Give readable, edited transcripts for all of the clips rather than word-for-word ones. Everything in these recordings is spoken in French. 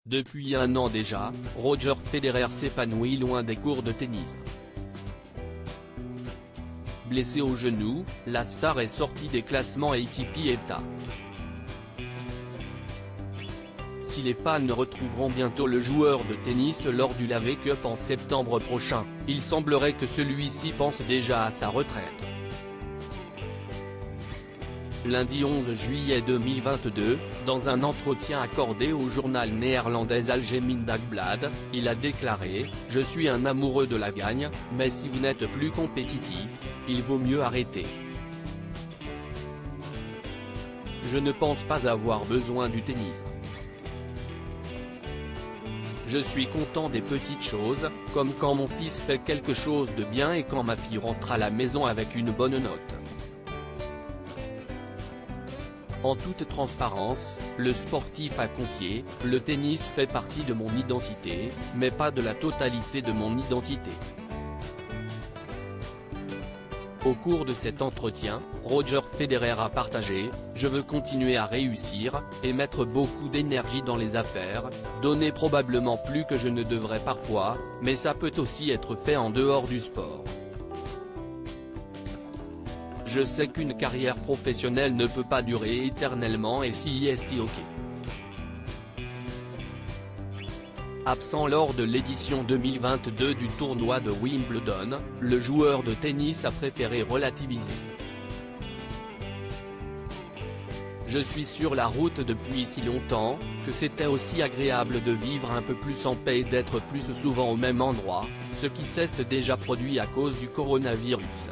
Depuis un an déjà, Roger Federer s'épanouit loin des cours de tennis. Blessé au genou, la star est sortie des classements ATP EFTA. Si les fans retrouveront bientôt le joueur de tennis lors du Laver Cup en septembre prochain, il semblerait que celui-ci pense déjà à sa retraite. Lundi 11 juillet 2022, dans un entretien accordé au journal néerlandais Algemeen Dagblad, il a déclaré « Je suis un amoureux de la gagne, mais si vous n'êtes plus compétitif, il vaut mieux arrêter. Je ne pense pas avoir besoin du tennis. Je suis content des petites choses, comme quand mon fils fait quelque chose de bien et quand ma fille rentre à la maison avec une bonne note. » En toute transparence, le sportif a confié, « Le tennis fait partie de mon identité, mais pas de la totalité de mon identité. » Au cours de cet entretien, Roger Federer a partagé « Je veux continuer à réussir, et mettre beaucoup d'énergie dans les affaires, donner probablement plus que je ne devrais parfois, mais ça peut aussi être fait en dehors du sport. Je sais qu'une carrière professionnelle ne peut pas durer éternellement et si est ok. » Absent lors de l'édition 2022 du tournoi de Wimbledon, le joueur de tennis a préféré relativiser. « Je suis sur la route depuis si longtemps, que c'était aussi agréable de vivre un peu plus en paix et d'être plus souvent au même endroit, ce qui s'est déjà produit à cause du coronavirus.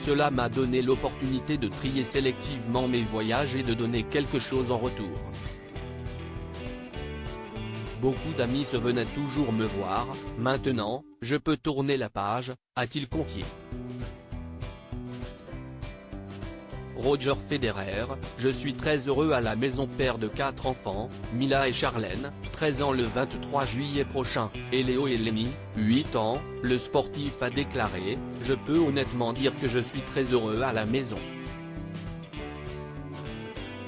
Cela m'a donné l'opportunité de trier sélectivement mes voyages et de donner quelque chose en retour. Beaucoup d'amis se venaient toujours me voir, maintenant, je peux tourner la page, a-t-il confié. Roger Federer, je suis très heureux à la maison, père de 4 enfants, Mila et Charlène, 13 ans le 23 juillet prochain, et Léo et Lenny, 8 ans, le sportif a déclaré, je peux honnêtement dire que je suis très heureux à la maison.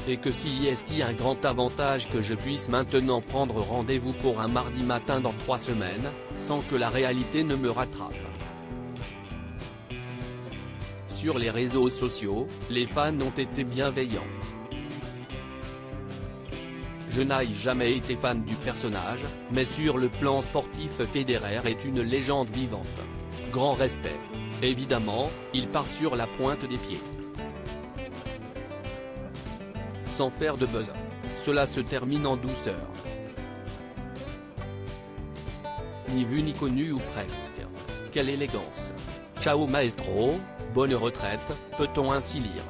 Et que s'il y a un grand avantage que je puisse maintenant prendre rendez-vous pour un mardi matin dans 3 semaines, sans que la réalité ne me rattrape. Sur les réseaux sociaux, les fans ont été bienveillants. Je n'ai jamais été fan du personnage, mais sur le plan sportif Federer est une légende vivante. Grand respect. Évidemment, il part sur la pointe des pieds. Sans faire de buzz. Cela se termine en douceur. Ni vu ni connu ou presque. Quelle élégance. Ciao maestro, bonne retraite, peut-on ainsi lire.